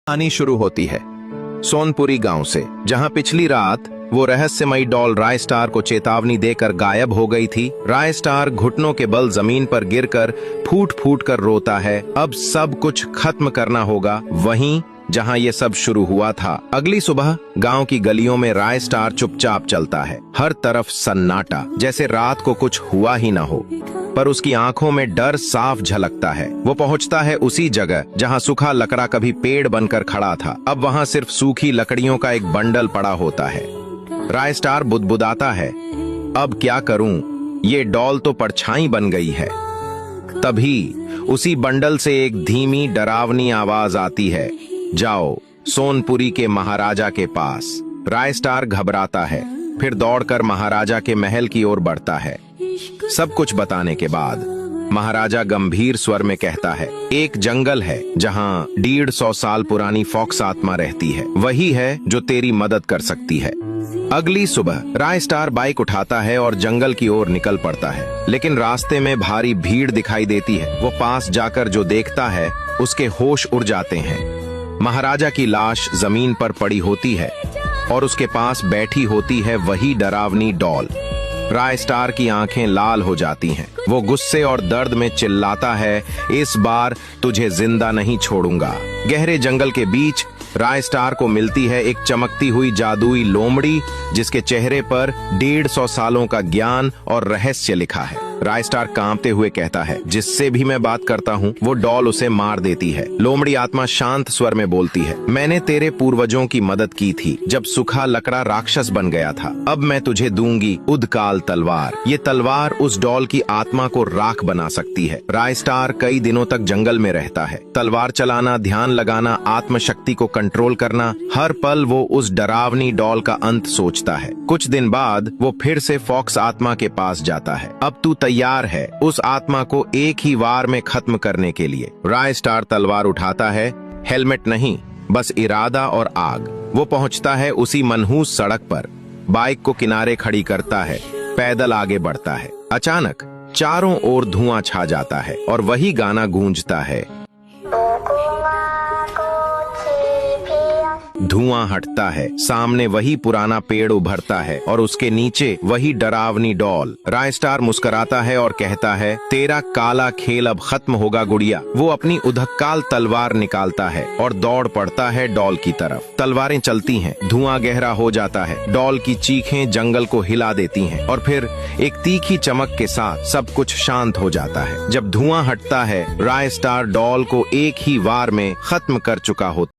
कहानी शुरू होती है सोनपुरी गांव से, जहां पिछली रात वो रहस्यमयी डॉल राय स्टार को चेतावनी देकर गायब हो गई थी। राय स्टार घुटनों के बल जमीन पर गिरकर फूट फूट कर रोता है। अब सब कुछ खत्म करना होगा। वहीं जहां ये सब शुरू हुआ था, अगली सुबह गांव की गलियों में राय स्टार चुपचाप चलता है। हर तरफ सन्नाटा, जैसे रात को कुछ हुआ ही ना हो, पर उसकी आंखों में डर साफ झलकता है। वो पहुंचता है उसी जगह जहां सूखा लकड़ा कभी पेड़ बनकर खड़ा था। अब वहां सिर्फ सूखी लकड़ियों का एक बंडल पड़ा होता है। राय स्टार बुदबुदाता है, अब क्या करूं, ये डॉल तो परछाई बन गई है। तभी उसी बंडल से एक धीमी डरावनी आवाज आती है, जाओ सोनपुरी के महाराजा के पास। राय स्टार घबराता है, फिर दौड़कर महाराजा के महल की ओर बढ़ता है। सब कुछ बताने के बाद महाराजा गंभीर स्वर में कहता है, एक जंगल है जहां 150 साल पुरानी फॉक्स आत्मा रहती है। वही है जो तेरी मदद कर सकती है। अगली सुबह राय स्टार बाइक उठाता है और जंगल की ओर निकल पड़ता है, लेकिन रास्ते में भारी भीड़ दिखाई देती है। वो पास जाकर जो देखता है, उसके होश उड़ जाते हैं। महाराजा की लाश जमीन पर पड़ी होती है और उसके पास बैठी होती है वही डरावनी डॉल। राय स्टार की आंखें लाल हो जाती हैं। वो गुस्से और दर्द में चिल्लाता है, इस बार तुझे जिंदा नहीं छोड़ूंगा। गहरे जंगल के बीच राय स्टार को मिलती है एक चमकती हुई जादुई लोमड़ी, जिसके चेहरे पर 150 सालों का ज्ञान और रहस्य लिखा है। राय स्टार कांपते हुए कहता है, जिससे भी मैं बात करता हूँ वो डॉल उसे मार देती है। लोमड़ी आत्मा शांत स्वर में बोलती है, मैंने तेरे पूर्वजों की मदद की थी जब सूखा लकड़ा राक्षस बन गया था। अब मैं तुझे दूंगी उदकाल तलवार। ये तलवार उस डॉल की आत्मा को राख बना सकती है। राय स्टार कई दिनों तक जंगल में रहता है। तलवार चलाना, ध्यान लगाना, आत्मशक्ति को कंट्रोल करना, हर पल वो उस डरावनी डॉल का अंत सोचता है। कुछ दिन बाद वो फिर से फॉक्स आत्मा के पास जाता है। अब तू तैयार है उस आत्मा को एक ही वार में खत्म करने के लिए? राय स्टार तलवार उठाता है, हेलमेट नहीं, बस इरादा और आग। वो पहुंचता है उसी मनहूस सड़क पर, बाइक को किनारे खड़ी करता है, पैदल आगे बढ़ता है। अचानक चारों ओर धुआं छा जाता है और वही गाना गूंजता है। धुआं हटता है, सामने वही पुराना पेड़ उभरता है और उसके नीचे वही डरावनी डॉल। राय स्टार मुस्कुराता है और कहता है, तेरा काला खेल अब खत्म होगा गुड़िया। वो अपनी उदक्काल तलवार निकालता है और दौड़ पड़ता है डॉल की तरफ। तलवारें चलती हैं, धुआं गहरा हो जाता है, डॉल की चीखें जंगल को हिला देती हैं और फिर एक तीखी चमक के साथ सब कुछ शांत हो जाता है। जब धुआं हटता है, राय स्टार डॉल को एक ही वार में खत्म कर चुका होता है।